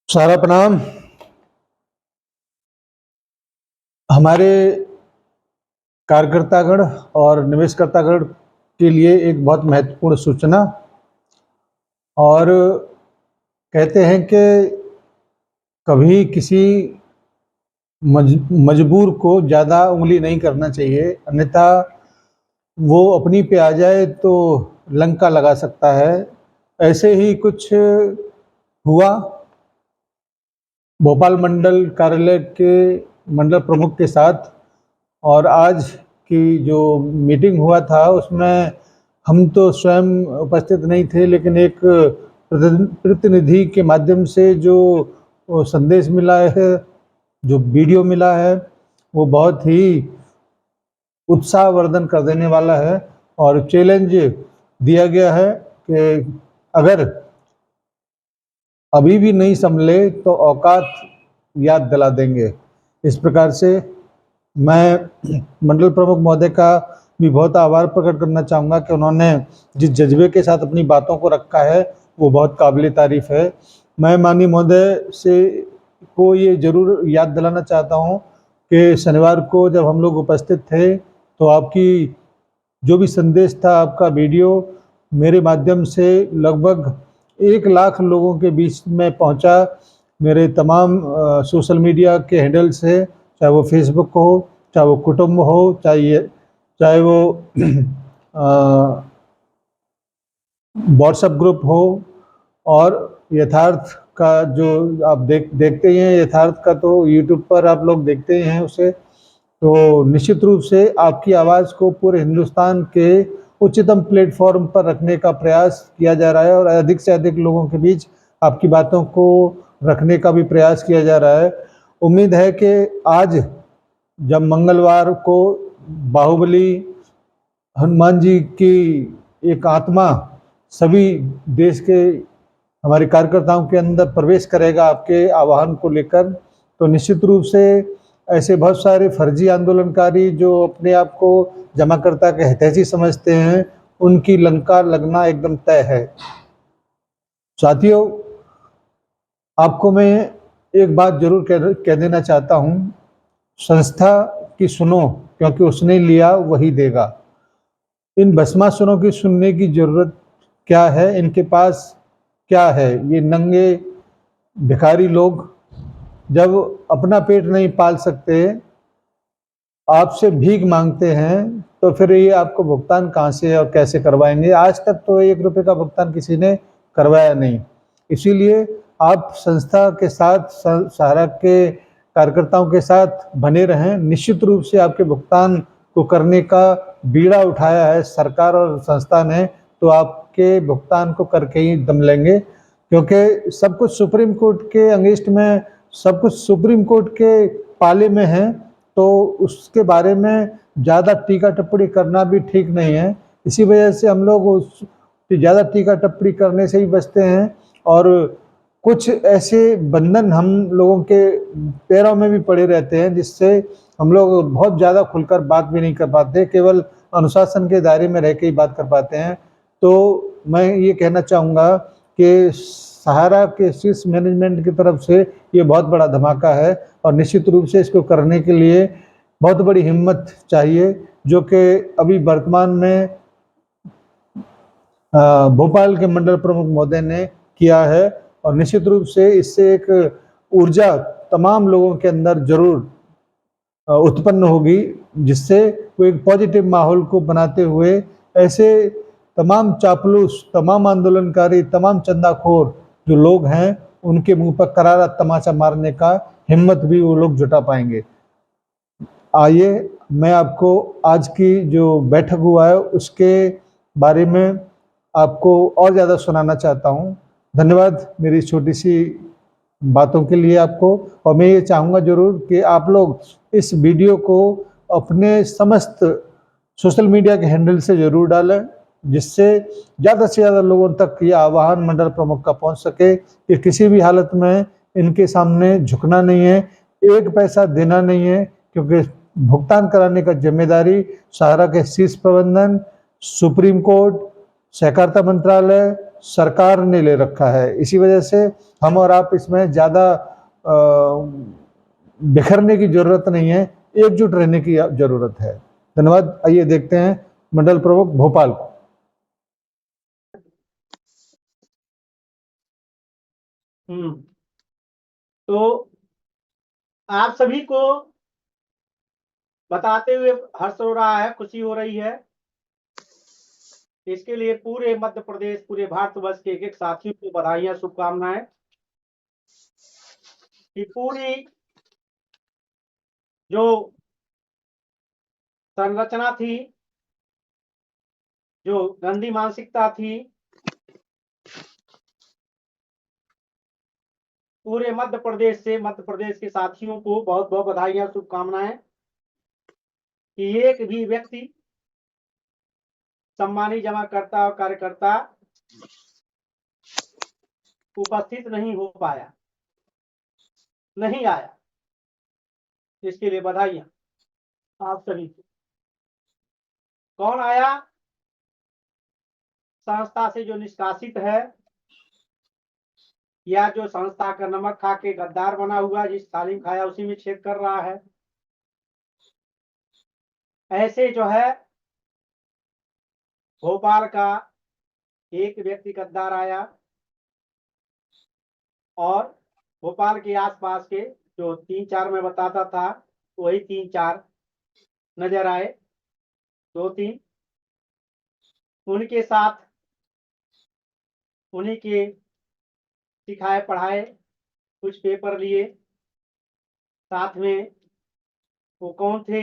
सारा प्रणाम। हमारे कार्यकर्तागण और निवेशकर्तागण के लिए एक बहुत महत्वपूर्ण सूचना। और कहते हैं कि कभी किसी मजबूर को ज़्यादा उंगली नहीं करना चाहिए, अन्यथा वो अपनी पे आ जाए तो लंका लगा सकता है। ऐसे ही कुछ हुआ। भोपाल मंडल कार्यालय के मंडल प्रमुख के साथ और आज की जो मीटिंग हुआ था उसमें हम तो स्वयं उपस्थित नहीं थे, लेकिन एक प्रतिनिधि के माध्यम से जो संदेश मिला है, जो वीडियो मिला है, वो बहुत ही उत्साहवर्धन कर देने वाला है। और चैलेंज दिया गया है कि अगर अभी भी नहीं संभले तो औकात याद दिला देंगे। इस प्रकार से मैं मंडल प्रमुख महोदय का भी बहुत आभार प्रकट करना चाहूँगा कि उन्होंने जिस जज्बे के साथ अपनी बातों को रखा है वो बहुत काबिल तारीफ़ है। मैं माननीय महोदय से को ये ज़रूर याद दिलाना चाहता हूँ कि शनिवार को जब हम लोग उपस्थित थे तो आपकी जो भी संदेश था, आपका वीडियो मेरे माध्यम से लगभग 1 लाख लोगों के बीच में पहुंचा। मेरे तमाम सोशल मीडिया के हैंडल से, चाहे वो फेसबुक हो, चाहे वो कुटुंब हो, चाहे वो व्हाट्सएप ग्रुप हो। और यथार्थ का जो आप देखते ही हैं, यथार्थ का तो यूट्यूब पर आप लोग देखते ही हैं उसे। तो निश्चित रूप से आपकी आवाज़ को पूरे हिंदुस्तान के उच्चतम प्लेटफॉर्म पर रखने का प्रयास किया जा रहा है और अधिक से अधिक लोगों के बीच आपकी बातों को रखने का भी प्रयास किया जा रहा है। उम्मीद है कि आज जब मंगलवार को बाहुबली हनुमान जी की एक आत्मा सभी देश के हमारे कार्यकर्ताओं के अंदर प्रवेश करेगा आपके आह्वान को लेकर, तो निश्चित रूप से ऐसे बहुत सारे फर्जी आंदोलनकारी जो अपने आप को जमाकर्ता के हितैषी समझते हैं, उनकी लंका लगना एकदम तय है। साथियों, आपको मैं एक बात जरूर कह देना चाहता हूँ, संस्था की सुनो, क्योंकि उसने लिया वही देगा। इन भस्मासुरों की सुनने की जरूरत क्या है? इनके पास क्या है? ये नंगे भिखारी लोग जब अपना पेट नहीं पाल सकते, आपसे भीख मांगते हैं, तो फिर ये आपको भुगतान कहाँ से और कैसे करवाएंगे? आज तक तो 1 रुपये का भुगतान किसी ने करवाया नहीं। इसीलिए आप संस्था के साथ, सहारा के कार्यकर्ताओं के साथ बने रहें। निश्चित रूप से आपके भुगतान को करने का बीड़ा उठाया है सरकार और संस्था ने, तो आपके भुगतान को करके ही दम लेंगे, क्योंकि सब कुछ सुप्रीम कोर्ट के अंगेस्ट में, सब कुछ सुप्रीम कोर्ट के पाले में है। तो उसके बारे में ज़्यादा टीका टिप्पणी करना भी ठीक नहीं है। इसी वजह से हम लोग उस ज़्यादा टीका टिप्पणी करने से ही बचते हैं। और कुछ ऐसे बंधन हम लोगों के पैरों में भी पड़े रहते हैं, जिससे हम लोग बहुत ज़्यादा खुलकर बात भी नहीं कर पाते, केवल अनुशासन के दायरे में रह के ही बात कर पाते हैं। तो मैं ये कहना चाहूँगा कि सहारा के शीर्ष मैनेजमेंट की तरफ से ये बहुत बड़ा धमाका है और निश्चित रूप से इसको करने के लिए बहुत बड़ी हिम्मत चाहिए, जो कि अभी वर्तमान में भोपाल के मंडल प्रमुख महोदय ने किया है। और निश्चित रूप से इससे एक ऊर्जा तमाम लोगों के अंदर जरूर उत्पन्न होगी, जिससे वो एक पॉजिटिव माहौल को बनाते हुए ऐसे तमाम चापलूस, तमाम आंदोलनकारी, तमाम चंदाखोर जो लोग हैं, उनके मुंह पर करारा तमाचा मारने का हिम्मत भी वो लोग जुटा पाएंगे। आइए, मैं आपको आज की जो बैठक हुआ है उसके बारे में आपको और ज़्यादा सुनाना चाहता हूँ। धन्यवाद मेरी छोटी सी बातों के लिए आपको। और मैं ये चाहूँगा जरूर कि आप लोग इस वीडियो को अपने समस्त सोशल मीडिया के हैंडल से जरूर डालें, जिससे ज़्यादा से ज़्यादा लोगों तक ये आह्वान मंडल प्रमुख का पहुँच सके कि किसी भी हालत में इनके सामने झुकना नहीं है, 1 पैसा देना नहीं है, क्योंकि भुगतान कराने का जिम्मेदारी सहारा के शीर्ष प्रबंधन, सुप्रीम कोर्ट, सहकारिता मंत्रालय सरकार ने ले रखा है। इसी वजह से हम और आप इसमें ज़्यादा बिखरने की जरूरत नहीं है, एकजुट रहने की जरूरत है। धन्यवाद। आइए देखते हैं मंडल प्रमुख भोपाल को। तो आप सभी को बताते हुए हर्ष हो रहा है, खुशी हो रही है। इसके लिए पूरे मध्य प्रदेश, पूरे भारतवर्ष के एक साथियों को बधाइयां, शुभकामनाएं कि पूरी जो संरचना थी, जो गंदी मानसिकता थी, पूरे मध्य प्रदेश के साथियों को बहुत बहुत बधाइयां, शुभकामनाएं कि एक भी व्यक्ति, सम्मानी जमाकर्ता और कार्यकर्ता उपस्थित नहीं हो पाया, नहीं आया। इसके लिए बधाइयां आप सभी को। कौन आया? संस्था से जो निष्कासित है या जो संस्था का नमक खा के गद्दार बना हुआ, जिस तालीम खाया उसी में छेद कर रहा है, ऐसे जो है भोपाल का एक व्यक्ति गद्दार आया और भोपाल के आसपास के जो 3-4 मैं बताता था, वही 3-4 नजर आए, 2-3 उनके साथ, उन्हीं के सिखाए पढ़ाए कुछ पेपर लिए। साथ में वो कौन थे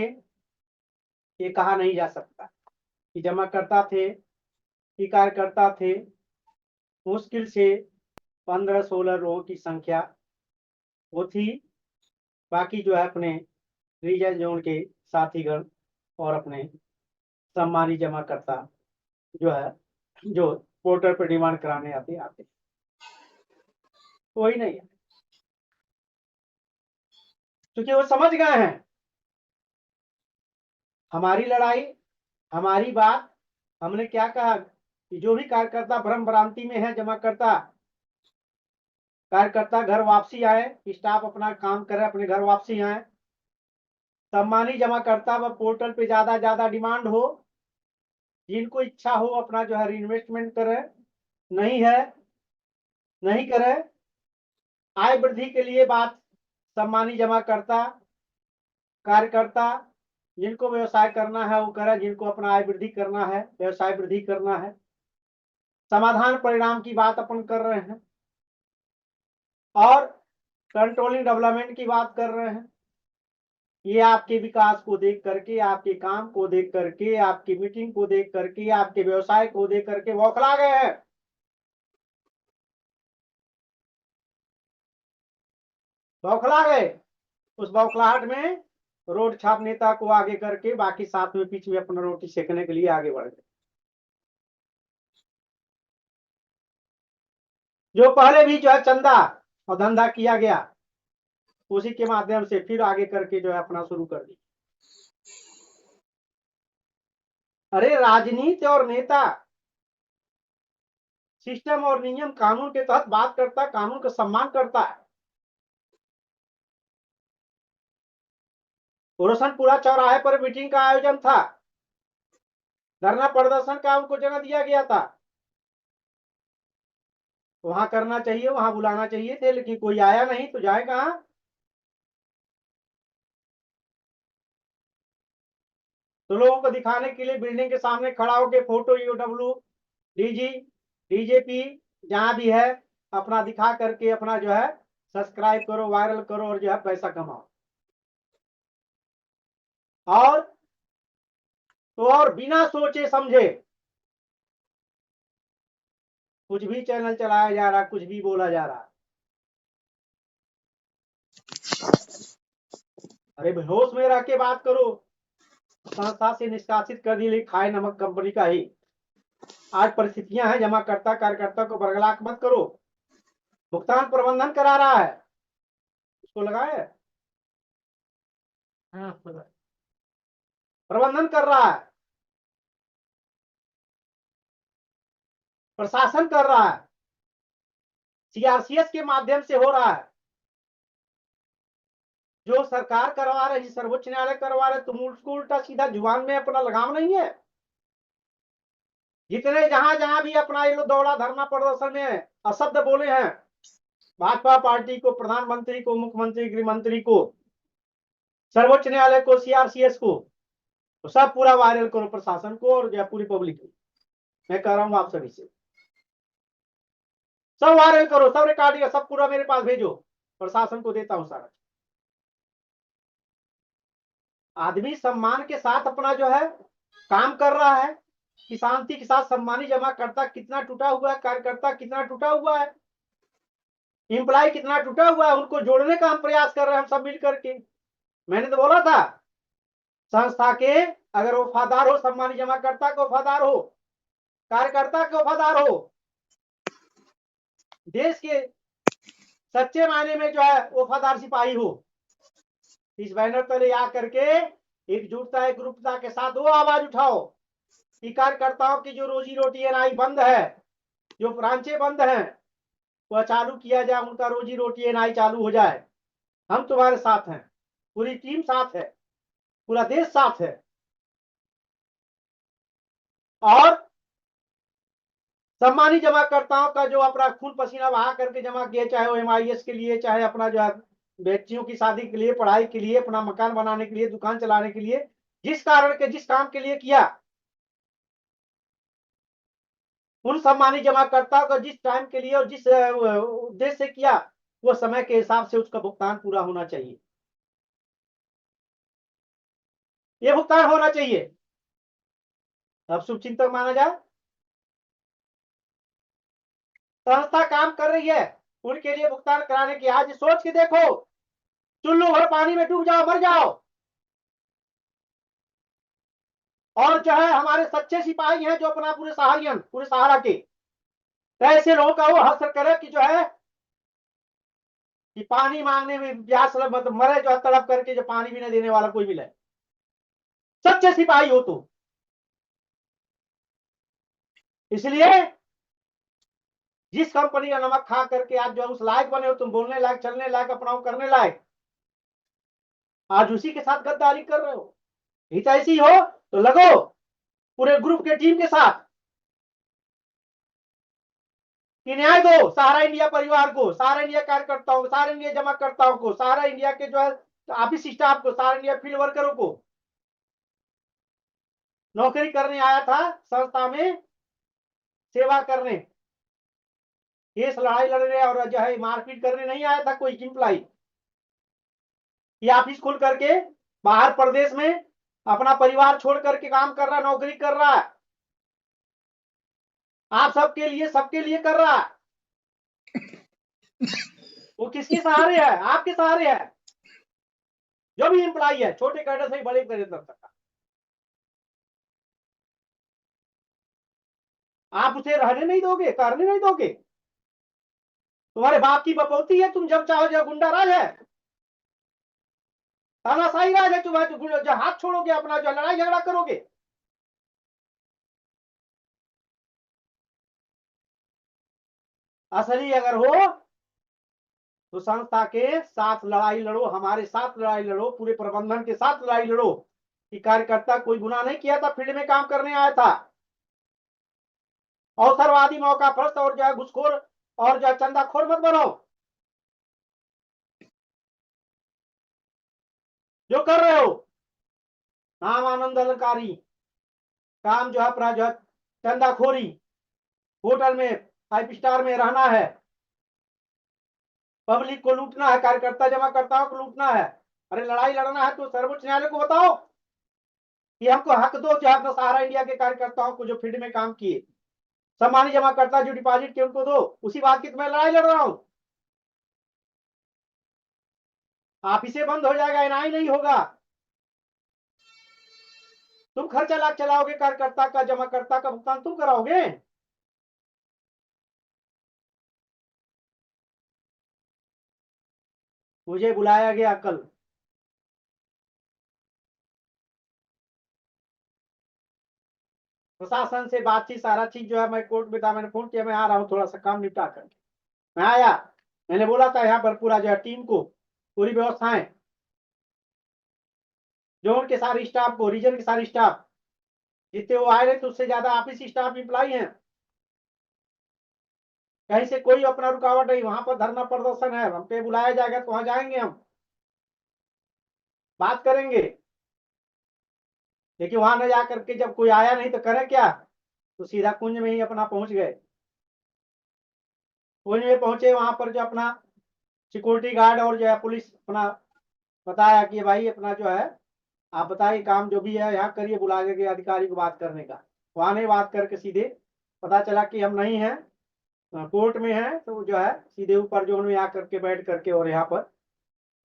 ये कहा नहीं जा सकता, कि जमाकर्ता थे कि कार्यकर्ता थे। मुश्किल से 15-16 लोगों की संख्या वो थी। बाकी जो है अपने रीजन जोन के साथीगण और अपने सम्मानी जमाकर्ता जो है, जो पोर्टल पर डिमांड कराने आते कोई नहीं है, क्योंकि वो समझ गए हैं हमारी लड़ाई, हमारी बात। हमने क्या कहा कि जो भी कार्यकर्ता भ्रम भ्रांति में है, जमाकर्ता कार्यकर्ता घर वापसी आए, स्टाफ अपना काम करे, अपने घर वापसी आए। सम्मानी जमाकर्ता व पोर्टल पे ज्यादा डिमांड हो, जिनको इच्छा हो अपना जो है इन्वेस्टमेंट करे, नहीं है नहीं करे। आय वृद्धि के लिए बात सम्मानी जमाकर्ता कार्यकर्ता, जिनको व्यवसाय करना है वो करे, जिनको अपना आय वृद्धि करना है, व्यवसाय वृद्धि करना है, समाधान परिणाम की बात अपन कर रहे हैं और कंट्रोलिंग डेवलपमेंट की बात कर रहे हैं। ये आपके विकास को देख करके, आपके काम को देख करके, आपकी मीटिंग को देख करके, आपके व्यवसाय को देख करके बौखला गए हैं। बौखला गए। उस बौखलाहट में रोड छाप नेता को आगे करके बाकी साथ में बीच में अपना रोटी सेकने के लिए आगे बढ़ गए। जो पहले भी जो है चंदा और धंधा किया गया, उसी के माध्यम से फिर आगे करके जो है अपना शुरू कर दी। अरे राजनीति और नेता सिस्टम और नियम कानून के तहत बात करता है, कानून का सम्मान करता है। रोशनपुरा चौराहे पर मीटिंग का आयोजन था, धरना प्रदर्शन का उनको जगह दिया गया था, वहां करना चाहिए, वहां बुलाना चाहिए थे, लेकिन कोई आया नहीं तो जाए कहां। तो लोगों को दिखाने के लिए बिल्डिंग के सामने खड़ा होकर फोटो, यूडब्ल्यू, डीजी, डीजेपी जहां भी है अपना दिखा करके अपना जो है सब्सक्राइब करो, वायरल करो और जो है पैसा कमाओ। और तो और बिना सोचे समझे कुछ भी चैनल चलाया जा रहा, कुछ भी बोला जा रहा। अरे होश में रह के बात करो। संस्था से निष्कासित कर दी खाए नमक कंपनी का ही आज परिस्थितियां हैं। जमाकर्ता कार्यकर्ता को बरगलाक मत करो। भुगतान प्रबंधन करा रहा है, उसको लगाए, हाँ प्रबंधन कर रहा है। प्रशासन कर रहा है, सीआरसीएस के माध्यम से हो रहा है। जो सरकार करवा रही, सर्वोच्च न्यायालय करवा रहे, तुम उसको उल्टा सीधा जुबान में अपना लगाम नहीं है। जितने जहां जहां भी अपना ये लोग दौड़ा धरना प्रदर्शन में अशब्द बोले हैं भाजपा पार्टी को, प्रधानमंत्री को, मुख्यमंत्री, गृह मंत्री को, सर्वोच्च न्यायालय को, सीआरसीएस को, तो सब पूरा वायरल करो, प्रशासन को और जो पूरी पब्लिक को। मैं कह रहा हूं आप सभी से, सब वायरल करो, सब रिकॉर्डिंग सब पूरा मेरे पास भेजो, प्रशासन को देता हूं सारा। आदमी सम्मान के साथ अपना जो है काम कर रहा है कि शांति के साथ सम्मानी जमा करता कितना टूटा हुआ है, कार्यकर्ता कितना टूटा हुआ है, एम्प्लॉय कितना टूटा हुआ है, उनको जोड़ने का हम प्रयास कर रहे हैं हम सब मिलकर के। मैंने तो बोला था संस्था के अगर वफादार हो, सम्मानी जमाकर्ता के वफादार हो, कार्यकर्ता के वफादार हो, देश के सच्चे मायने में जो है वफादार सिपाही हो, इस बैनर तले आ करके एकजुटता एकरूपता के साथ वो आवाज उठाओ कि कार्यकर्ताओं की जो रोजी रोटी एनआई बंद है, जो ब्रांचें बंद हैं, वह चालू किया जाए, उनका रोजी रोटी एनआई चालू हो जाए। हम तुम्हारे साथ हैं, पूरी टीम साथ है, पूरा देश साथ है। और सम्मानी जमाकर्ताओं का जो अपना खून पसीना बहा करके जमा किया, चाहे वो एमआईएस के लिए, चाहे अपना जो है बेटियों की शादी के लिए, पढ़ाई के लिए, अपना मकान बनाने के लिए, दुकान चलाने के लिए, जिस कारण के जिस काम के लिए किया, उन सम्मानी जमाकर्ताओं का जिस टाइम के लिए और जिस उद्देश्य से किया, वो समय के हिसाब से उसका भुगतान पूरा होना चाहिए। ये भुगतान होना चाहिए, अब शुभचिंतक माना जाए। संस्था काम कर रही है, उनके लिए भुगतान कराने की। आज सोच के देखो, चुल्लू भर पानी में डूब जाओ, मर जाओ, और जो है हमारे सच्चे सिपाही हैं जो अपना पूरे सहारियन, पूरे सहारा के, तो ऐसे लोगों का वो हश्र करे कि जो है कि पानी मांगने में प्यास मतलब मरे, जो है तड़प करके, जो पानी भी नहीं देने वाला कोई मिले, सच्चे सिपाही हो तुम। इसलिए जिस कंपनी का नमक खा करके आज जो उस लायक बने हो तुम, बोलने लायक, चलने लायक, अपना करने लायक, आज उसी के साथ गद्दारी कर रहे हो। हित ऐसी हो तो लगो पूरे ग्रुप के टीम के साथ कि न्याय दो सहारा इंडिया परिवार को, सहारा इंडिया कार्यकर्ताओं को, सहारा इंडिया जमाकर्ताओं को, सहारा इंडिया के जो है ऑफिस स्टाफ को, सहारा इंडिया फील्ड वर्करों को। नौकरी करने आया था संस्था में, सेवा करने, केस लड़ाई लड़ने और जो है मारपीट करने नहीं आया था कोई एम्प्लाई। ये ऑफिस खोल करके बाहर प्रदेश में अपना परिवार छोड़ करके काम कर रहा, नौकरी कर रहा है, आप सबके लिए कर रहा है। वो किसके सहारे है? आपके सहारे है। जो भी एम्प्लॉय है, छोटे कैडर से बड़े कैडर तक का, आप उसे रहने नहीं दोगे, करने नहीं दोगे। तुम्हारे बाप की बपौती है, तुम जब चाहो जब गुंडा राज है, तानाशाही राज है, तुम्हारे जो हाथ छोड़ोगे अपना, जो लड़ाई झगड़ा करोगे। असली अगर हो तो संस्था के साथ लड़ाई लड़ो, हमारे साथ लड़ाई लड़ो, पूरे प्रबंधन के साथ लड़ाई लड़ो कि कार्यकर्ता कोई गुनाह नहीं किया था, फील्ड में काम करने आया था। अवसरवादी, मौका परस्त और जो है घुसखोर और जो है चंदाखोर मत बनो। जो कर रहे हो नाम आनंद अलंकारी, काम जो है अपना जो है चंदाखोरी, होटल में 5 स्टार में रहना है, पब्लिक को लूटना है, कार्यकर्ता जमाकर्ताओं को लूटना है। अरे लड़ाई लड़ना है तो सर्वोच्च न्यायालय को बताओ कि हमको हक दो, जो है सहारा इंडिया के कार्यकर्ताओं को जो फील्ड में काम किए, सम्मानी जमाकर्ता जो डिपॉजिट किए उनको दो। उसी बात की तो मैं लड़ाई लड़ रहा हूं। आप इसे बंद हो जाएगा, एनआई नहीं होगा। तुम खर्चा लाख चलाओगे, कार्यकर्ता का जमाकर्ता का भुगतान तुम कराओगे। मुझे बुलाया गया कल, प्रशासन से बातचीत सारा चीज जो है, मैं कोर्ट में था, मैंने फोन किया मैं आ रहा हूँ थोड़ा सा काम निपटा करके। मैं आया, मैंने बोला था यहाँ पर पूरा जो है टीम को पूरी व्यवस्थाएं, जोन के सारे स्टाफ को, रीजन के सारे स्टाफ जितने वो आए रहे थे उससे ज्यादा ऑफिस स्टाफ इम्प्लाई हैं। कहीं से कोई अपना रुकावट नहीं, वहां पर धरना प्रदर्शन है, हम पे बुलाया जाएगा तो वहां जाएंगे, हम बात करेंगे। लेकिन वहां न जा करके जब कोई आया नहीं तो करें क्या, तो सीधा कुंज में ही अपना पहुंच गए। कुंज में पहुंचे, वहां पर जो अपना सिक्योरिटी गार्ड और जो है पुलिस अपना बताया कि भाई अपना जो है आप बताइए काम जो भी है यहाँ करिए, बुला के अधिकारी को बात करने का। वहां नहीं, बात करके सीधे पता चला कि हम नहीं हैं, कोर्ट में हैं, तो जो है सीधे ऊपर जो उन्होंने आकर के बैठ करके और यहाँ पर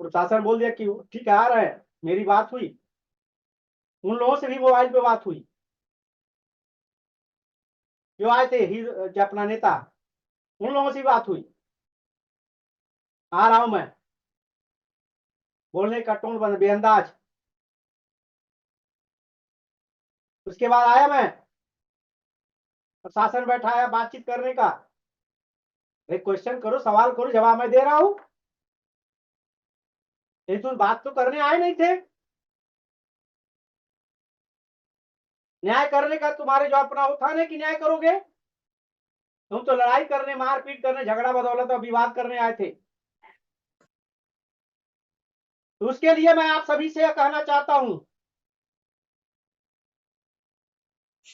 प्रशासन बोल दिया कि ठीक है आ रहे हैं। मेरी बात हुई, उन लोगों से भी मोबाइल पे बात हुई जो आए थे जो अपना नेता, उन लोगों से भी बात हुई, आ रहा हूं मैं। बोलने का टोन बंद, बेअंदाज। उसके बाद आया मैं, प्रशासन बैठाया बातचीत करने का। एक क्वेश्चन करो, सवाल करो, जवाब मैं दे रहा हूं। लेकिन तुम बात तो करने आए नहीं थे। न्याय करने का तुम्हारे जो अपना वो था ना कि न्याय करोगे, तुम तो लड़ाई करने, मारपीट करने, झगड़ा बदौलत और विवाद करने आए थे। तो उसके लिए मैं आप सभी से कहना चाहता हूं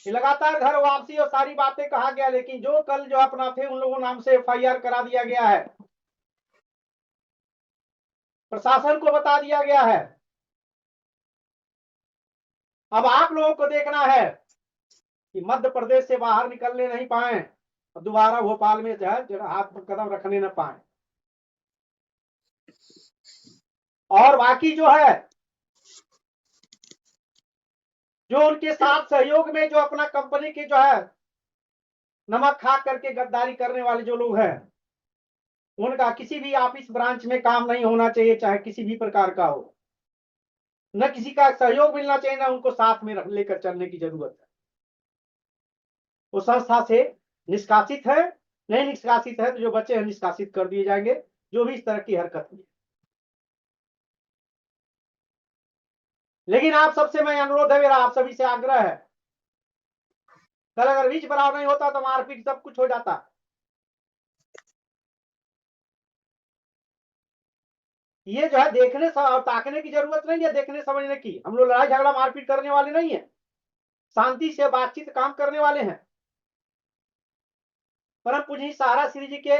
कि लगातार घर वापसी और सारी बातें कहा गया, लेकिन जो कल जो अपना थे उन लोगों नाम से एफआईआर करा दिया गया है, प्रशासन को बता दिया गया है। अब आप लोगों को देखना है कि मध्य प्रदेश से बाहर निकलने नहीं पाए और दोबारा भोपाल में जो है हाथ पर कदम रखने न पाए। और बाकी जो है, जो उनके साथ सहयोग में जो अपना कंपनी के जो है नमक खा करके गद्दारी करने वाले जो लोग हैं, उनका किसी भी ऑफिस ब्रांच में काम नहीं होना चाहिए, चाहे किसी भी प्रकार का हो। न किसी का सहयोग मिलना चाहिए, ना उनको साथ में रख लेकर चलने की जरूरत है। वो संस्था से निष्कासित है, नहीं निष्कासित है तो जो बच्चे हैं निष्कासित कर दिए जाएंगे, जो भी इस तरह की हरकत है। लेकिन आप सबसे मैं अनुरोध है मेरा, आप सभी से आग्रह है, कल अगर बीच बराबर नहीं होता तो मारपीट सब कुछ हो जाता। ये जो है देखने और ताकने की जरूरत नहीं है, देखने समझने की। हम लोग लड़ाई झगड़ा मारपीट करने वाले नहीं है, शांति से बातचीत काम करने वाले हैं। परम पूज्य सहारा श्री जी के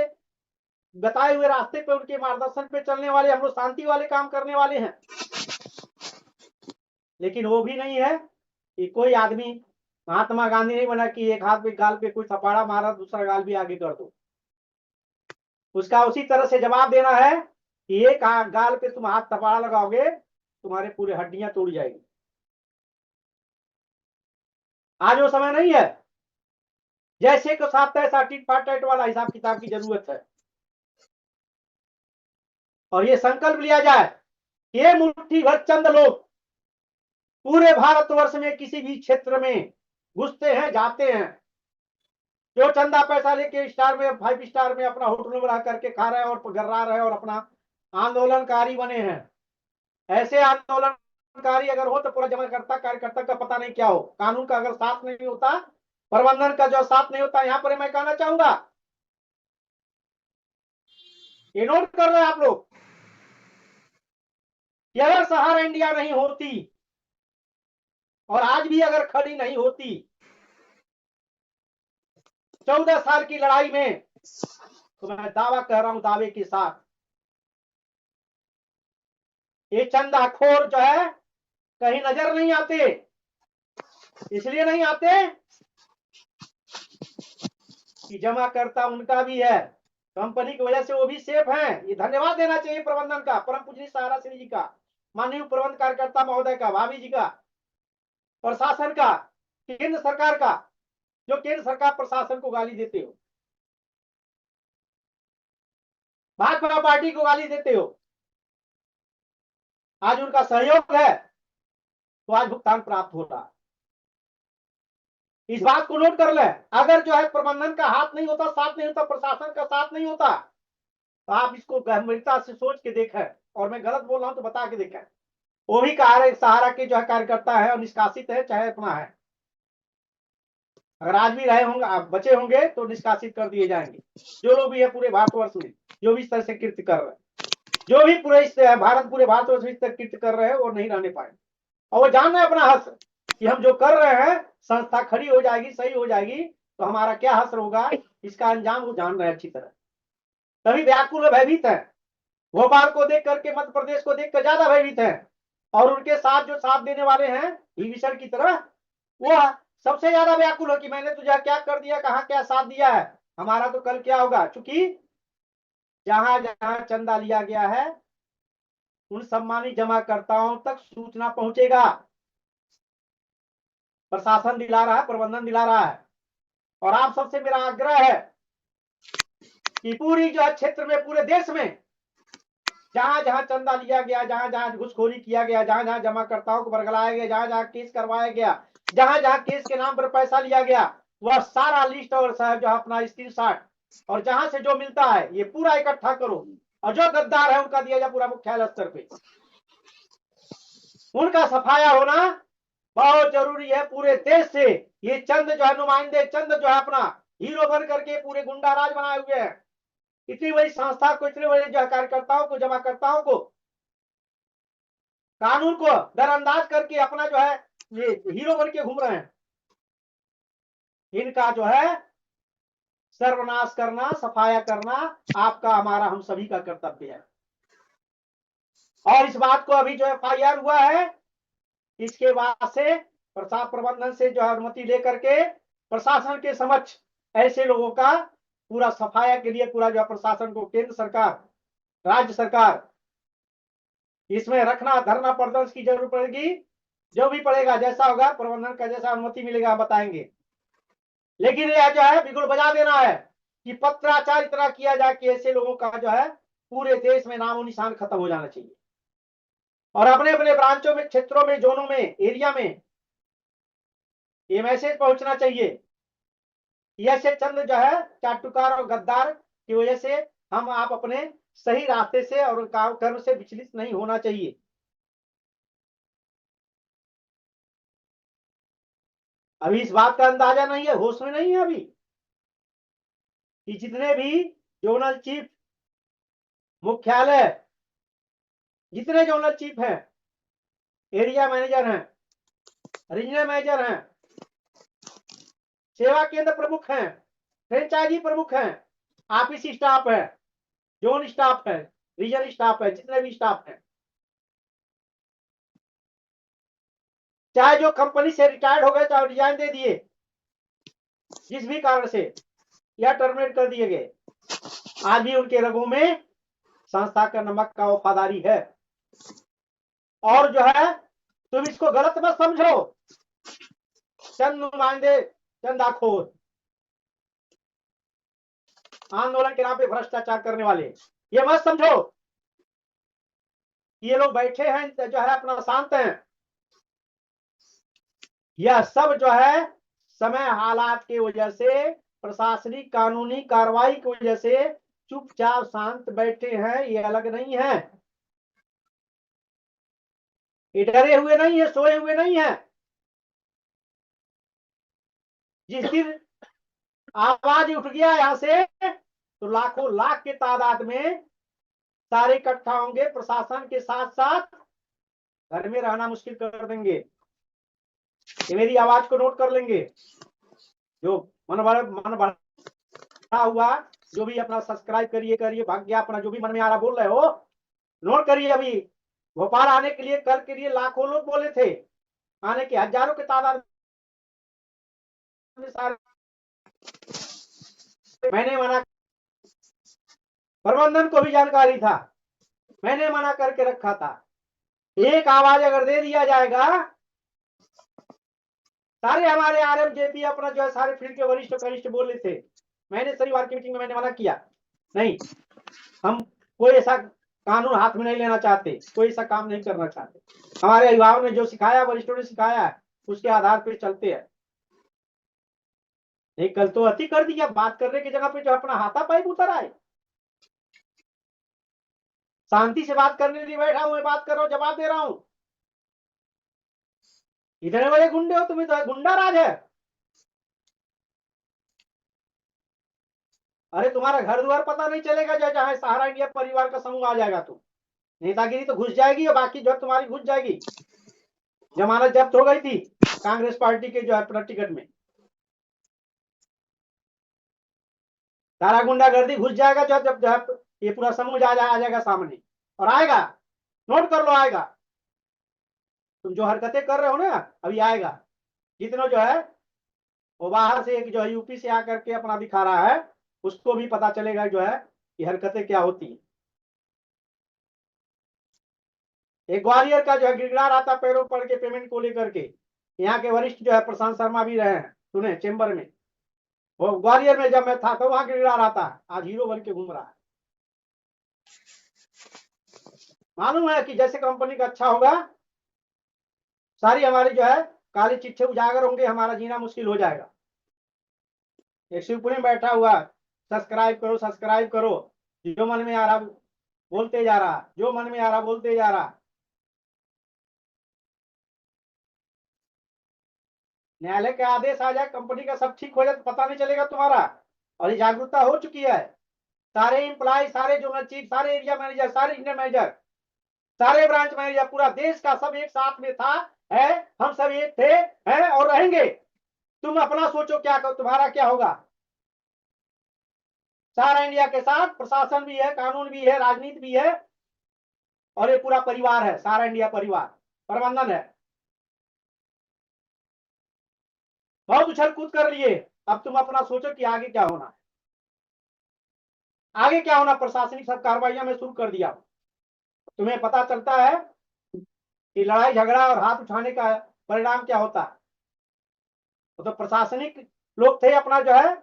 बताए हुए रास्ते पे, उनके मार्गदर्शन पे चलने वाले हम लोग, शांति वाले काम करने वाले हैं। लेकिन वो भी नहीं है कि कोई आदमी महात्मा गांधी नहीं बना कि एक हाथ पे गाल पे कोई थपाड़ा मारा, दूसरा गाल भी आगे कर दो। उसका उसी तरह से जवाब देना है कि एक गाल पे तुम हाथ थपाड़ा लगाओगे, तुम्हारे पूरे हड्डियां तोड़ जाएगी। आज वो समय नहीं है, जैसे को साथ तैसा टिट फाट टाइट वाला हिसाब किताब की जरूरत है। और ये संकल्प लिया जाए कि ये मुट्ठी भर चंद लोग पूरे भारतवर्ष में किसी भी क्षेत्र में घुसते हैं, जाते हैं, जो चंदा पैसा लेके स्टार में, 5 स्टार में अपना होटल में रह करके खा रहे हैं और गर्रा रहे हैं और अपना आंदोलनकारी बने हैं। ऐसे आंदोलनकारी अगर हो तो पूरा जमाकर्ता कार्यकर्ता का पता नहीं क्या हो। कानून का अगर साथ नहीं होता, प्रबंधन का जो साथ नहीं होता, यहां पर मैं कहना चाहूंगा, ये नोट कर रहे हैं आप लोग कि अगर सहारा इंडिया नहीं होती और आज भी अगर खड़ी नहीं होती 14 साल की लड़ाई में, तो मैं दावा कह रहा हूं दावे के साथ, ये चंदाखोर जो है कहीं नजर नहीं आते। इसलिए नहीं आते कि जमाकर्ता उनका भी है, कंपनी की वजह से वो भी सेफ हैं। ये धन्यवाद देना चाहिए प्रबंधन का, परम पूज्य सहारा श्री जी का, माननीय प्रबंध कार्यकर्ता महोदय का, भाभी जी का, प्रशासन का, केंद्र सरकार का, जो केंद्र सरकार प्रशासन को गाली देते हो, भाजपा पार्टी को गाली देते हो, आज उनका सहयोग है तो आज भुगतान प्राप्त हो रहा। इस बात को नोट कर ले, अगर जो है प्रबंधन का हाथ नहीं होता, साथ नहीं होता, प्रशासन का साथ नहीं होता, तो आप इसको गंभीरता से सोच के देखें, और मैं गलत बोल रहा हूं तो बता के देखें। वो भी सहारा के जो है कार्यकर्ता है और निष्कासित है, चाहे अपना है, अगर आज भी रहे होंगे, आप बचे होंगे तो निष्कासित कर दिए जाएंगे। जो लोग भी है पूरे भारतवर्ष में जो भी इस तरह से कृत्य कर रहे हैं, जो भी पूरे इस पूरे भारतवर्ष में इस तरह कृत्य कर रहे हैं, वो नहीं रहने पाएंगे। और वो जान रहे हैं अपना हश्र कि हम जो कर रहे हैं, संस्था खड़ी हो जाएगी, सही हो जाएगी, तो हमारा क्या हश्र होगा, इसका अंजाम वो जान रहे हैं अच्छी तरह। तभी व्याकुल भयभीत है, भोपाल को देख करके, मध्य प्रदेश को देखकर ज्यादा भयभीत है, और उनके साथ जो साथ देने वाले हैं विभीषण की तरह, वो सबसे ज्यादा व्याकुल हो कि मैंने तुझे क्या कर दिया, कहाँ क्या साथ दिया है, हमारा तो कल क्या होगा। चूंकि जहां जहां चंदा लिया गया है, उन सम्मानित जमाकर्ताओं तक सूचना पहुंचेगा, प्रशासन दिला रहा है, प्रबंधन दिला रहा है। और आप सबसे मेरा आग्रह है कि पूरी जो है क्षेत्र में, पूरे देश में, जहां जहां चंदा लिया गया, जहां जहां घुसखोरी किया गया, जहां जहां जमाकर्ताओं को बरगलाया गया, जहां जहां केस करवाया गया, जहां जहां केस के नाम पर पैसा लिया गया, वह सारा लिस्ट और जो अपना स्क्रीनशॉट, और जहां से जो मिलता है ये पूरा इकट्ठा करो, और जो गद्दार है उनका दिया जाए पूरा मुख्यालय स्तर पे, उनका सफाया होना बहुत जरूरी है पूरे देश से। ये चंद जो है नुमाइंदे, चंद जो है अपना हीरो बन करके पूरे गुंडा राज बनाए हुए हैं, इतनी बड़ी संस्था को, इतने बड़े जो कार्यकर्ताओं को, जमाकर्ताओं को, कानून को नजरअंदाज करके अपना जो है ये हीरो बन के घूम रहे हैं। इनका जो है सर्वनाश करना, सफाया करना आपका, हमारा, हम सभी का कर्तव्य है। और इस बात को अभी जो FIR हुआ है, इसके बाद से प्रशासन प्रबंधन से जो अनुमति लेकर के प्रशासन के समक्ष ऐसे लोगों का पूरा सफाया के लिए पूरा जो प्रशासन को, केंद्र सरकार, राज्य सरकार, इसमें रखना, धरना प्रदर्शन की जरूरत पड़ेगी। जो भी पड़ेगा, जैसा होगा प्रबंधन का, जैसा अनुमति मिलेगा हम बताएंगे। लेकिन यह जो है बिगुल बजा देना है कि पत्राचार इतना किया जाए कि ऐसे लोगों का जो है पूरे देश में नामो निशान खत्म हो जाना चाहिए, और अपने अपने ब्रांचों में, क्षेत्रों में, जोनों में, एरिया में ये मैसेज पहुंचना चाहिए कि ऐसे चंद जो है चाटुकार और गद्दार की वजह से हम आप अपने सही रास्ते से और कर्म से विचलित नहीं होना चाहिए। अभी इस बात का अंदाजा नहीं है, होश में नहीं है अभी, कि जितने भी जोनल चीफ, मुख्यालय, जितने जोनल चीफ हैं, एरिया मैनेजर हैं, रीजनल मैनेजर हैं, सेवा केंद्र प्रमुख हैं, फ्रेंचाइजी प्रमुख हैं, ऑफिस स्टाफ है, जोन स्टाफ है, रीजन स्टाफ है, जितने भी स्टाफ हैं, चाहे जो कंपनी से रिटायर्ड हो गए, चाहे रिजाइन दे दिए, जिस भी कारण से, या टर्मिनेट कर दिए गए, आज भी उनके रगों में संस्था का नमक का वफादारी है। और जो है तुम इसको गलत मत समझो, चंद नुमाइंदे, चंदाखोर, आंदोलन के नाम पे भ्रष्टाचार करने वाले, ये मत समझो ये लोग बैठे हैं जो है अपना शांत हैं। यह सब जो है समय हालात की वजह से, प्रशासनिक कानूनी कार्रवाई की वजह से चुपचाप शांत बैठे हैं, ये अलग नहीं है, ये डरे हुए नहीं है, सोए हुए नहीं है। जिस दिन आवाज उठ गया यहां से, तो लाखों लाख के तादाद में सारे इकट्ठा होंगे, प्रशासन के साथ साथ घर में रहना मुश्किल कर देंगे। ये मेरी आवाज को नोट कर लेंगे, जो मन बढ़ा हुआ, जो भी अपना सब्सक्राइब करिए भाग्य, अपना जो भी मन में आ रहा बोल रहे हो नोट करिए। अभी भोपाल आने के लिए, कल के लिए लाखों लोग बोले थे, आने के हजारों के तादाद में सारे, मैंने मना, प्रबंधन को भी जानकारी था, मैंने मना करके रखा था। एक आवाज अगर दे दिया जाएगा, सारे हमारे RMJP अपना जो है सारे फील्ड के वरिष्ठ कनिष्ठ बोले थे, मैंने शनिवार की मीटिंग में मैंने मना किया, नहीं, हम कोई ऐसा कानून हाथ में नहीं लेना चाहते, कोई ऐसा काम नहीं करना चाहते। हमारे अभिभावक ने जो सिखाया, वरिष्ठों ने सिखाया है, उसके आधार पर चलते हैं। नहीं, कल तो अति कर दिया, बात करने की जगह पे जो अपना हाथापाई उतर आए। शांति से बात करने के लिए बैठा हूं, मैं बात कर रहा हूं, जवाब दे रहा हूं। इतने बड़े गुंडे हो तुम्हें, तो गुंडा राज है। अरे तुम्हारा घर द्वार पता नहीं चलेगा, जहाँ सहारा इंडिया परिवार का समूह आ जाएगा तो नेतागिरी तो घुस जाएगी, और बाकी जो तुम्हारी घुस जाएगी। जमानत जब्त हो गई थी कांग्रेस पार्टी के जो है टिकट में, सारा गुंडागर्दी घुस जाएगा। जब जब ये पूरा समूह आ जाएगा सामने, और आएगा, नोट कर लो, आएगा। तुम जो हरकतें कर रहे हो ना, अभी आएगा। जितना जो है वो बाहर से एक जो है यूपी से आकर के अपना दिखा रहा है, उसको भी पता चलेगा जो है कि हरकतें क्या होती है। एक ग्वालियर का जो है गिड़गिड़ा रहा था पैरों पड़ के पेमेंट को लेकर के, यहाँ के वरिष्ठ जो है प्रशांत शर्मा भी रहे हैं, सुने चेंबर में। वो ग्वालियर में जब मैं था तो वहां गिड़गिड़ा रहा था, आज हीरो बन के घूम रहा है। मालूम है कि जैसे कंपनी का अच्छा होगा, सारी हमारी जो है काली चिट्ठे उजागर होंगे, हमारा जीना मुश्किल हो जाएगा। एक शिवपुरी में बैठा हुआ, सब्सक्राइब करो सब्सक्राइब करो, जो मन में आ रहा बोलते जा रहा, जो मन में आ रहा बोलते जा रहा। न्यायालय के आदेश आ जाए, कंपनी का सब ठीक हो जाए, तो पता नहीं चलेगा तुम्हारा। और ये जागरूकता हो चुकी है। सारे एम्प्लॉय, सारे जोनल चीफ, सारे एरिया मैनेजर, सारे इंडियन मैनेजर, सारे ब्रांच मैनेजर, पूरा देश का सब एक साथ में था, है। हम सब एक थे, हैं और रहेंगे। तुम अपना सोचो, क्या तुम्हारा क्या होगा। सारा इंडिया के साथ प्रशासन भी है, कानून भी है, राजनीति भी है, और ये पूरा परिवार है, सारा इंडिया परिवार, प्रबंधन है। बहुत उछल कूद कर लिए, अब तुम अपना सोचो कि आगे क्या होना है। आगे क्या होना, प्रशासनिक सब कार्रवाइयां में शुरू कर दिया। तुम्हें पता चलता है कि लड़ाई झगड़ा और हाथ उठाने का परिणाम क्या होता है। तो प्रशासनिक लोग थे, अपना जो है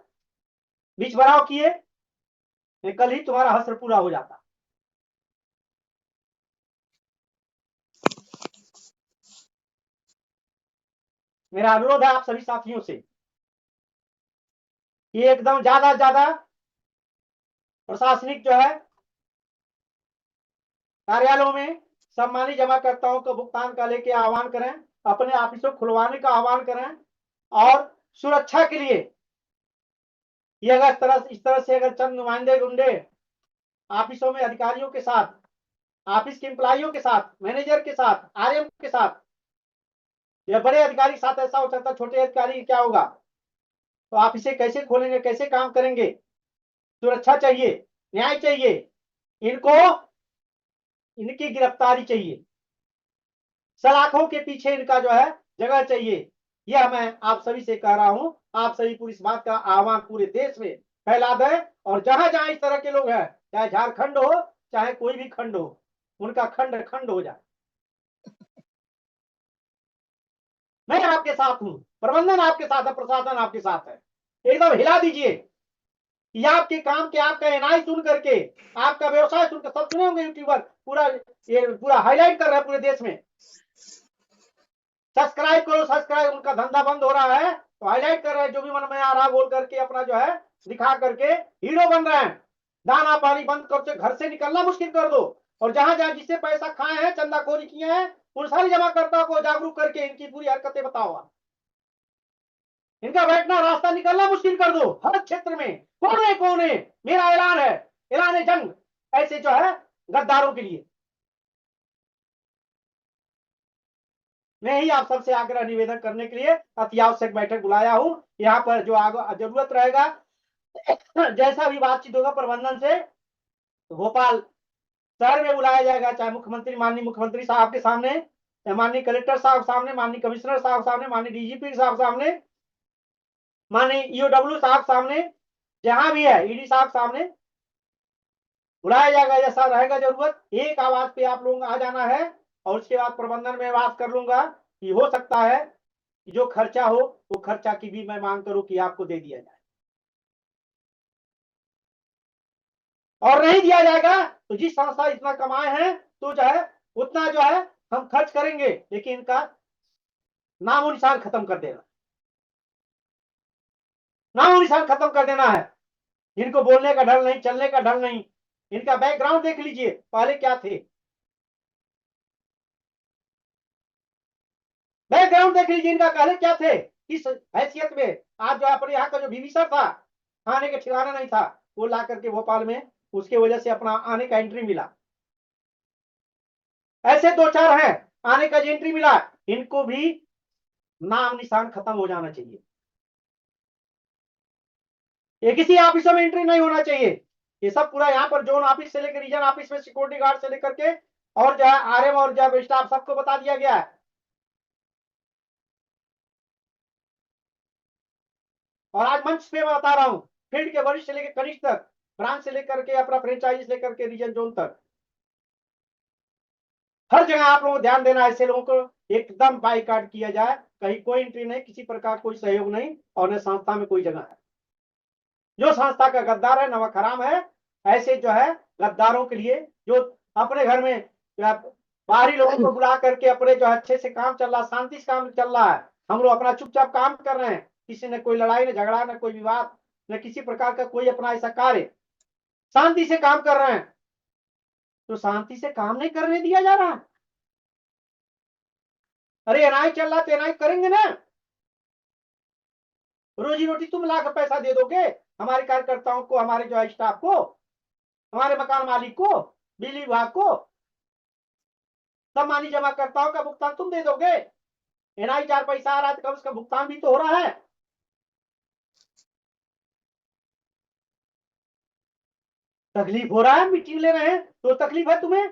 बीच भराव किए, कल ही तुम्हारा हश्र पूरा हो जाता। मेरा अनुरोध है आप सभी साथियों से कि एकदम ज्यादा ज्यादा प्रशासनिक जो है कार्यालयों में सम्मानित जमाकर्ताओं को भुगतान का लेके आह्वान करें, अपने ऑफिसों खुलवाने का आह्वान करें। और सुरक्षा के लिए ये अगर इस तरह से अगर चंद नुमाइंदे गुंडे ऑफिसों में अधिकारियों के साथ, ऑफिस के एम्प्लॉइयों के साथ, मैनेजर के साथ, आरएम के साथ, या बड़े अधिकारी के साथ ऐसा हो सकता है, छोटे अधिकारी क्या होगा। तो आप इसे कैसे खोलेंगे, कैसे काम करेंगे। सुरक्षा चाहिए, न्याय चाहिए, इनको इनकी गिरफ्तारी चाहिए, सलाखों के पीछे इनका जो है जगह चाहिए। यह मैं आप सभी से कह रहा हूं। आप सभी पूरी इस बात का आह्वान पूरे देश में फैला दें, और जहां जहां इस तरह के लोग हैं, चाहे झारखंड हो चाहे कोई भी खंड हो, उनका खंड खंड हो जाए। मैं आपके साथ हूं, प्रबंधन आपके साथ है, प्रशासन आपके साथ है। एकदम हिला दीजिए कि आपके काम के, आपका एनआई सुन करके, आपका व्यवसाय सुनकर, सब सुने होंगे यूट्यूबर, पूरा ये पूरा हाईलाइट कर रहा है पूरे देश में। सब्सक्राइब करो सब्सक्राइब, उनका धंधा बंद हो रहा है तो हाईलाइट कर रहे हैं, जो भी मन में आ रहा बोल करके अपना जो है दिखा करके हीरो बन रहे हैं। दाना पानी बंद कर, घर से निकलना मुश्किल कर दो, और जहां जहां जिससे पैसा खाए हैं, चंदाखोरी किए हैं, उन सारी जमाकर्ताओं को जागरूक करके इनकी पूरी हरकतें बताओ। इनका बैठना रास्ता निकलना मुश्किल कर दो, हर क्षेत्र में कोने कोने। मेरा ऐलान है, ऐलान जंग ऐसे जो है गद्दारों के लिए। मैं ही आप सबसे आग्रह निवेदन करने के लिए अति आवश्यक बैठक बुलाया हूं। यहाँ पर जो जरूरत रहेगा, जैसा भी बातचीत होगा प्रबंधन से, तो भोपाल शहर में बुलाया जाएगा, चाहे मुख्यमंत्री, माननीय मुख्यमंत्री साहब के सामने, या माननीय कलेक्टर साहब सामने, माननीय कमिश्नर साहब सामने, माननीय डीजीपी साहब सामने, माननीय ईओडब्ल्यू साहब सामने, जहां भी है ईडी साहब सामने बुलाया जाएगा। जैसा रहेगा जरूरत, एक आवाज पे आप लोगों को आ जाना है। और उसके बाद प्रबंधन में बात कर लूंगा कि हो सकता है कि जो खर्चा हो, वो खर्चा की भी मैं मांग करूं कि आपको दे दिया जाए, और नहीं दिया जाएगा तो जिस संस्था इतना कमाए हैं तो जो है उतना जो है हम खर्च करेंगे, लेकिन इनका नामो निशान खत्म कर देना। नाम निशान खत्म कर देना है। इनको बोलने का ढंग नहीं, चलने का ढंग नहीं। इनका बैकग्राउंड देख लीजिए, पहले क्या थे, बैकग्राउंड देख लीजिए इनका, पहले क्या थे, किस हैसियत में। आज जो अपने यहाँ का जो विभीषण था, खाने का ठिकाना नहीं था, वो ला करके भोपाल में उसके वजह से अपना आने का एंट्री मिला। ऐसे दो चार हैं आने का एंट्री मिला, इनको भी नाम निशान खत्म हो जाना चाहिए। ये किसी ऑफिसों में एंट्री नहीं होना चाहिए। ये सब पूरा यहाँ पर जोन ऑफिस से लेकर रीजन ऑफिस में सिक्योरिटी गार्ड से लेकर के और जो है आरएम और जो स्टाफ सबको बता दिया गया है। और आज मंच पे मैं बता रहा हूँ, फील्ड के वरिष्ठ से लेकर कनिष्ठ तक, ब्रांच से लेकर के अपना फ्रेंचाइज लेकर के रीजन जोन तक, हर जगह आप लोगों को ध्यान देना, ऐसे लोगों को एकदम बाइकाट किया जाए। कहीं कोई एंट्री नहीं, किसी प्रकार कोई सहयोग नहीं, और न संस्था में कोई जगह है। जो संस्था का गद्दार है, नमक हराम है, ऐसे जो है गद्दारों के लिए, जो अपने घर में बाहरी लोगों को बुला करके अपने जो अच्छे से काम चल रहा, शांति से काम चल रहा है, हम लोग अपना चुपचाप काम कर रहे हैं, किसी ने कोई लड़ाई न झगड़ा, न कोई विवाद, न किसी प्रकार का कोई अपना ऐसा कार्य, शांति से काम कर रहे हैं, तो शांति से काम नहीं करने दिया जा रहा। अरे एनआई चल रहा तो एनआई करेंगे ना, रोजी रोटी तुम लाख पैसा दे दोगे हमारे कार्यकर्ताओं को, हमारे जो है स्टाफ को, हमारे मकान मालिक को, बिजली विभाग को, सम्मानी जमाकर्ताओं का भुगतान तुम दे दोगे। एनआई 4 पैसा आ रहा है तो कम से कम भुगतान भी तो हो रहा है। तकलीफ हो रहा है, मीटिंग ले रहे हैं तो तकलीफ है तुम्हें।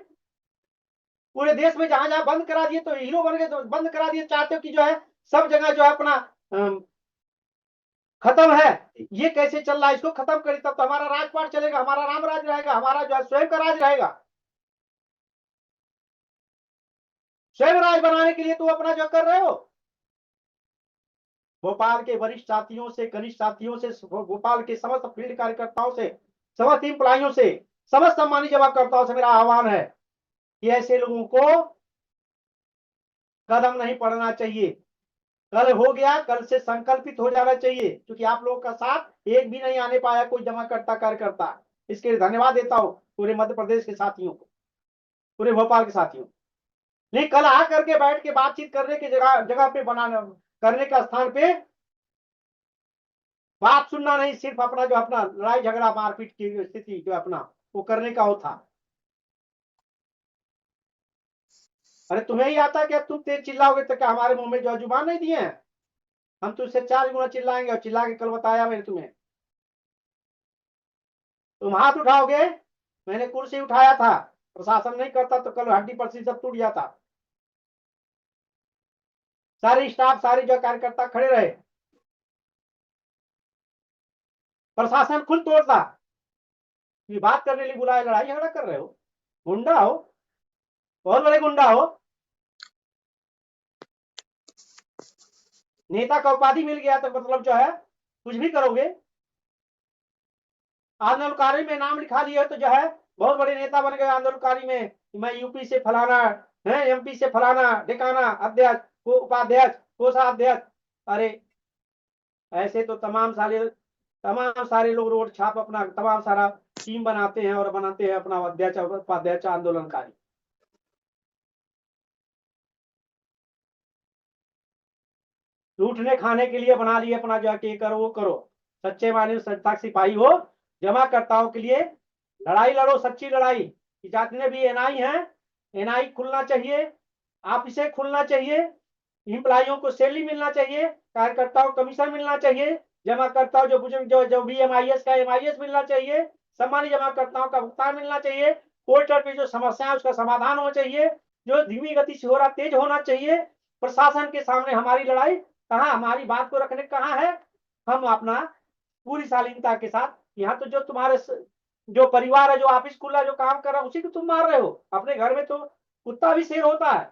पूरे देश में जहां जहां बंद करा दिए तो हीरो बन गए, तो बंद करा दिए, चाहते हो कि जो है सब जगह जो है अपना खत्म है। ये कैसे चल रहा है, इसको खत्म करें तब तो हमारा राजपाट चलेगा, हमारा राम राज रहेगा, हमारा जो है स्वयं का राज रहेगा। स्वयं राज बनाने के लिए तुम अपना जो कर रहे हो, भोपाल के वरिष्ठ साथियों से, कनिष्ठ साथियों से, भोपाल के समस्त फील्ड कार्यकर्ताओं से, समस्त इंप्लाइयों से, समस्त सम्मानित जमाकर्ताओं से मेरा आह्वान है कि ऐसे लोगों को कदम नहीं पड़ना चाहिए। कल हो गया, कल से संकल्पित हो जाना चाहिए, क्योंकि आप लोगों का साथ एक भी नहीं आने पाया कोई जमाकर्ता कार्यकर्ता। इसके लिए धन्यवाद देता हूं पूरे मध्य प्रदेश के साथियों को, पूरे भोपाल के साथियों। नहीं, कल आ करके बैठ के बातचीत करने की जगह जगह पे बनाना, करने का स्थान पे बात सुनना नहीं, सिर्फ अपना जो अपना लड़ाई झगड़ा मारपीट की स्थिति जो अपना वो करने का हो था। अरे तुम्हें ही आता क्या, तुम तेज चिल्लाओगे तो क्या हमारे मुंह में जो जुबान नहीं दिए हैं, हम तुझसे 4 गुना चिल्लाएंगे। और चिल्ला के कल बताया मैंने तुम्हें, तुम हाथ उठाओगे, मैंने कुर्सी उठाया था, प्रशासन नहीं करता तो कल हड्डी पसली सब टूट जाता। सारे स्टाफ, सारे जो कार्यकर्ता खड़े रहे, प्रशासन खुद तोड़ता। ये बात करने लिए बुलाया, लड़ाई झगड़ा कर रहे हो, गुंडा हो, बहुत बड़े गुंडा हो। नेता का उपाधि मिल गया तो मतलब जो है कुछ भी करोगे। आंदोलनकारी में नाम लिखा लिया तो जो है बहुत बड़े नेता बन गए आंदोलनकारी में, मैं यूपी से फलाना है, एमपी से फलाना ठिकाना, अध्यक्ष को उपाध्यक्ष कोषाध्यक्ष। अरे ऐसे तो तमाम सारे लोग रोड छाप अपना तमाम सारा टीम बनाते हैं और बनाते हैं अपना अध्यक्ष और उपाध्यक्ष आंदोलनकारी। लूटने खाने के लिए बना लिए अपना, जो है करो वो करो। सच्चे मायने संस्था सिपाही हो, जमाकर्ताओं के लिए लड़ाई लड़ो, सच्ची लड़ाई। जितने भी एनआई हैं, एनआई खुलना चाहिए, ऑफिसे खुलना चाहिए, एम्प्लॉइयों को सैलरी मिलना चाहिए, कार्यकर्ताओं को कमीशन मिलना चाहिए, जमाकर्ताओं जो बुजुर्ग जो भी एमआईएस का एमआईएस मिलना चाहिए, सम्मानित जमाकर्ताओं का भुगतान मिलना चाहिए, पोर्टल पे जो समस्या है उसका समाधान होना चाहिए, जो धीमी गति से हो रहा तेज होना चाहिए। प्रशासन के सामने हमारी लड़ाई कहाँ, हमारी बात को रखने कहाँ है। हम अपना पूरी शालीनता के साथ, यहाँ तो जो तुम्हारे जो परिवार है, जो ऑफिस खुला, जो काम कर रहा है, उसी को तुम मार रहे हो। अपने घर में तो कुत्ता भी शेर होता है,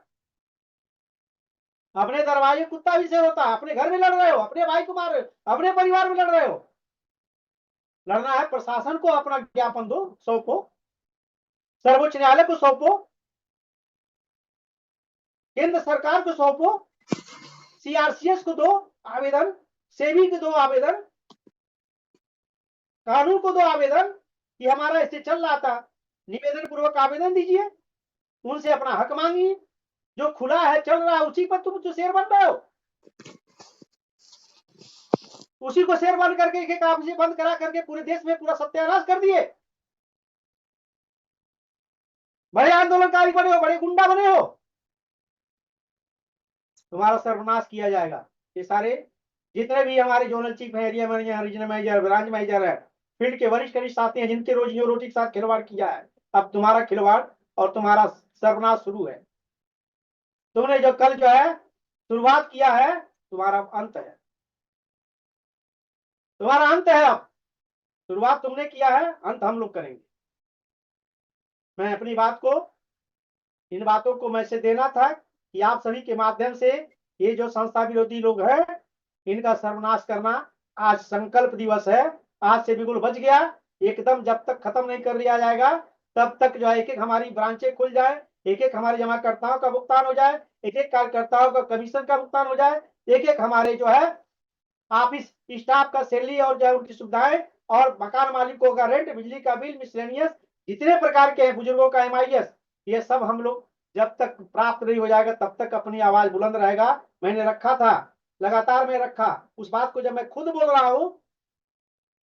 अपने दरवाजे कुत्ता भी शेर होता है। अपने घर में लड़ रहे हो, अपने भाई को मार रहे हो, अपने परिवार में लड़ रहे हो। लड़ना है प्रशासन को, अपना ज्ञापन दो, सौंपो, सर्वोच्च न्यायालय को सौंपो, केंद्र सरकार को सौंपो, सीआरसीएस को दो आवेदन, सेबी को दो आवेदन, कानून को दो आवेदन कि हमारा ऐसे चल रहा था, निवेदन पूर्वक आवेदन दीजिए, उनसे अपना हक मांगिए। जो खुला है चल रहा है उसी पर तुम जो शेर बन रहे हो, उसी को शेर बन करके एक काम से बंद करा करके पूरे देश में पूरा सत्यानाश कर दिए। बड़े आंदोलनकारी बने हो, बड़े गुंडा बने हो, तुम्हारा सर्वनाश किया जाएगा। ये सारे जितने भी हमारे जोनल चीफ है, area manager, regional manager, branch manager है, फील्ड के वरिष्ठ कनिष्ठ साथी हैं, जिनके रोजियों रोटी के साथ खिलवाड़ किया है, अब तुम्हारा खिलवाड़ और तुम्हारा सर्वनाश शुरू है। तुमने जो कल जो है शुरुआत किया है, तुम्हारा अंत है, तुम्हारा अंत है। अब शुरुआत तुमने किया है, अंत हम लोग करेंगे। मैं अपनी बात को, इन बातों को मैसेज देना था कि आप सभी के माध्यम से ये जो संस्था विरोधी लोग हैं, इनका सर्वनाश करना आज संकल्प दिवस है। आज से बिल्कुल बच गया, एकदम जब तक खत्म नहीं कर लिया जाएगा तब तक जो है एक एक हमारी ब्रांचें खुल जाए, एक एक हमारे जमाकर्ताओं का भुगतान हो जाए, एक एक कार्यकर्ताओं का कमीशन का भुगतान हो जाए, एक एक हमारे जो है ऑफिस स्टाफ का सैलरी और जो है उनकी सुविधाएं, और मकान मालिकों का रेंट, बिजली का बिल, मिसलेनियस जितने प्रकार के हैं, बुजुर्गों का MIS, ये सब हम लोग जब तक प्राप्त नहीं हो जाएगा तब तक अपनी आवाज बुलंद रहेगा। मैंने रखा था, लगातार मैं रखा उस बात को, जब मैं खुद बोल रहा हूं,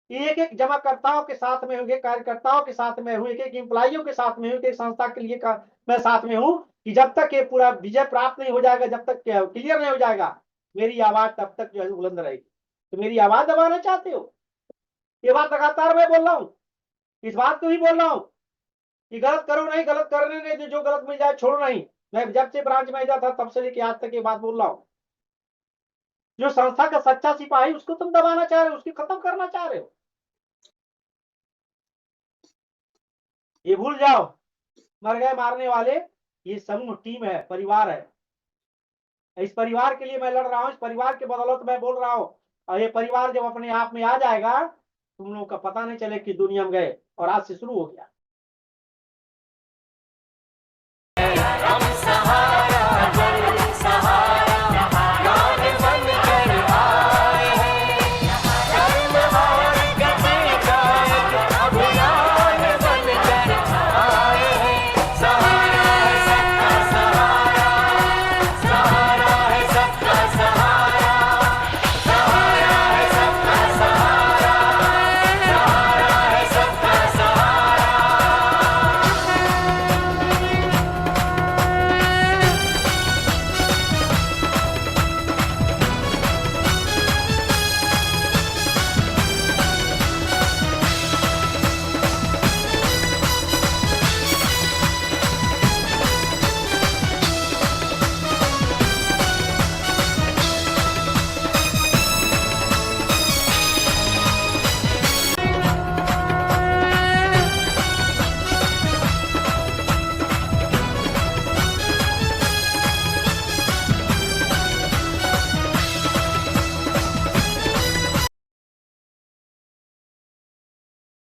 एक एक जमाकर्ताओं के साथ में हूँ, कार्यकर्ताओं के साथ में हूँ, एक एक एम्प्लॉइयों के साथ में हूँ, एक संस्था के लिए मैं साथ में हूँ कि जब तक ये पूरा विजय प्राप्त नहीं हो जाएगा, जब तक क्लियर नहीं हो जाएगा, मेरी आवाज तब तक जो है बुलंद रहेगी। तो मेरी आवाज दबाना चाहते हो? ये बात लगातार मैं बोल रहा हूँ, इस बात को ही बोल रहा हूँ कि गलत करो नहीं, गलत करने नहीं, जो गलत मिल जाए छोड़ो नहीं। मैं जब से ब्रांच मैनेजर था तब से लेके आज तक ये बात बोल रहा हूँ। जो संस्था का सच्चा सिपाही, उसको तुम दबाना चाह रहे हो, उसकी खत्म करना चाह रहे हो, ये भूल जाओ। मर गए मारने वाले, ये समूह टीम है, परिवार है। इस परिवार के लिए मैं लड़ रहा हूँ, इस परिवार के बदौलत मैं बोल रहा हूँ। और ये परिवार जब अपने आप में आ जाएगा, तुम लोगों का पता नहीं चले कि दुनिया में गए, और आज से शुरू हो गया।